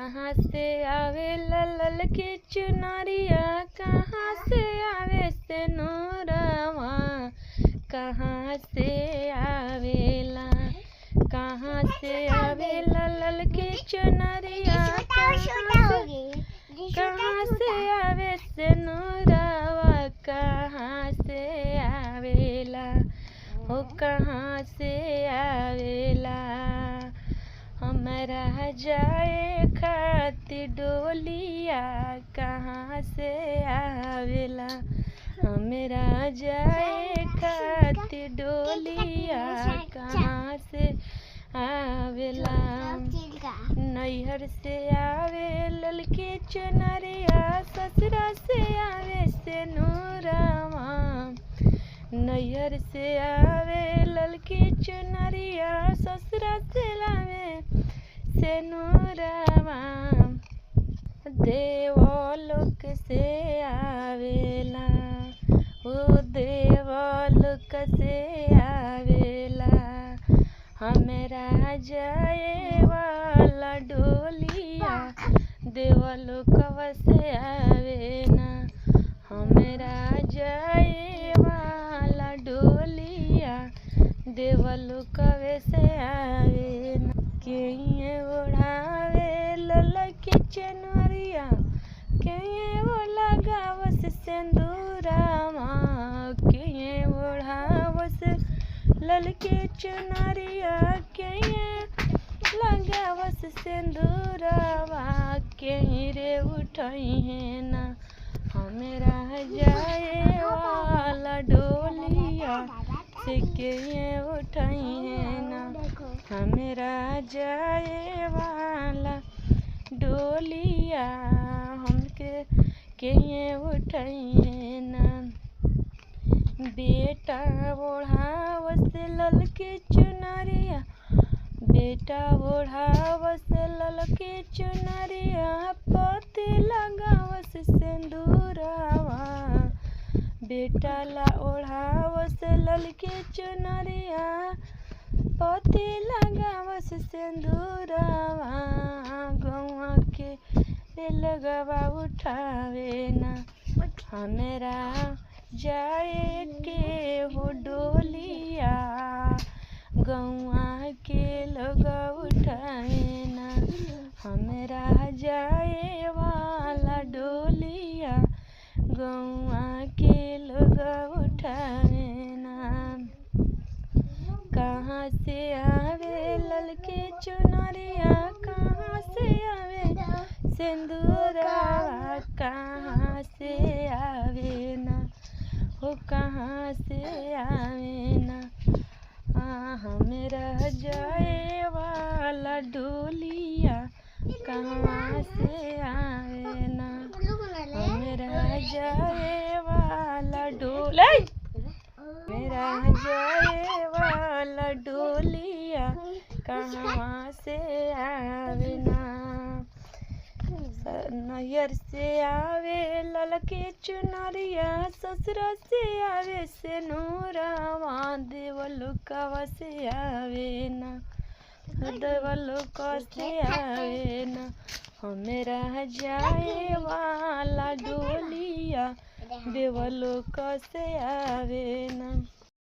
कहाँ से आवे लल की चुनरिया, कहाँ से आवे से नूरवा, कहाँ से आवेला, कहाँ से आवे लल की चुनरिया, कहाँ से आवे से नूरवा, कहाँ से आवेला, हो कहाँ से आवेला। हमरा जाए खातिर डोलिया, कहाँ से आवेला, हमरा जाए खातिर डोलिया, कहाँ से आवेला। नैहर से आवे ललकी चुनरिया, ससुरा से आवे से नूरवा, नैहर से आवे ललकी चुनरिया, ससुरा से आवे से नूरवा। देवलोक से आवेला, ओ देवलोक से आवेला, हमरा जाए वाला डोलिया, देवलोकवा से आवेना, हमरा जाए वाला डोलिया, देवलोकवे से आवेना। के ओढ़ावे ललकी चुनरिया, के लगावस सिंदूरवा, के ओढ़ावस ललकी चुनरिया, के लगावस सिंदूरवा, के रे उठई है ना हमरा जाए वाला डोलिया, से के उठई है ना हमरा जाए वाला डोलिया, हमके के उठई है ना। बेटा ओढ़ावस ललकी चुनरिया, बेटा ओढ़ावस ललकी चुनरिया, पति लगावस सिंदूरवा, बेटा ला ओढ़ावस ललकी चुनरिया, पति लगावस सिंदूरवा। गौआ के लगवा उठावे ना हमरा जाए के हो डोलिया, गौआ के लगा उठावे ना हमरा जाए वाला डोलिया, गौआ के लगा उठावे ना। कहाँ से आवे ललकी चुनरिया, कहाँ से आवे सिंदूरवा, कहाँ से आवे ना, हो कहाँ से आवे ना। हमरा जाए वाला डोलिया, कहाँ से आवे ना, हमरा जाए वाला डोला, मेरा जाए वाला डोलिया, कहाँ से आवे ना। नैहर से आवे ललकी चुनरिया, ससुरा से आवे से नूरवा, देवलोकवा से आवे ना, देवलोक से आवे ना, हमरा जाए वाला डोलिया, देवलोक से आवे ना।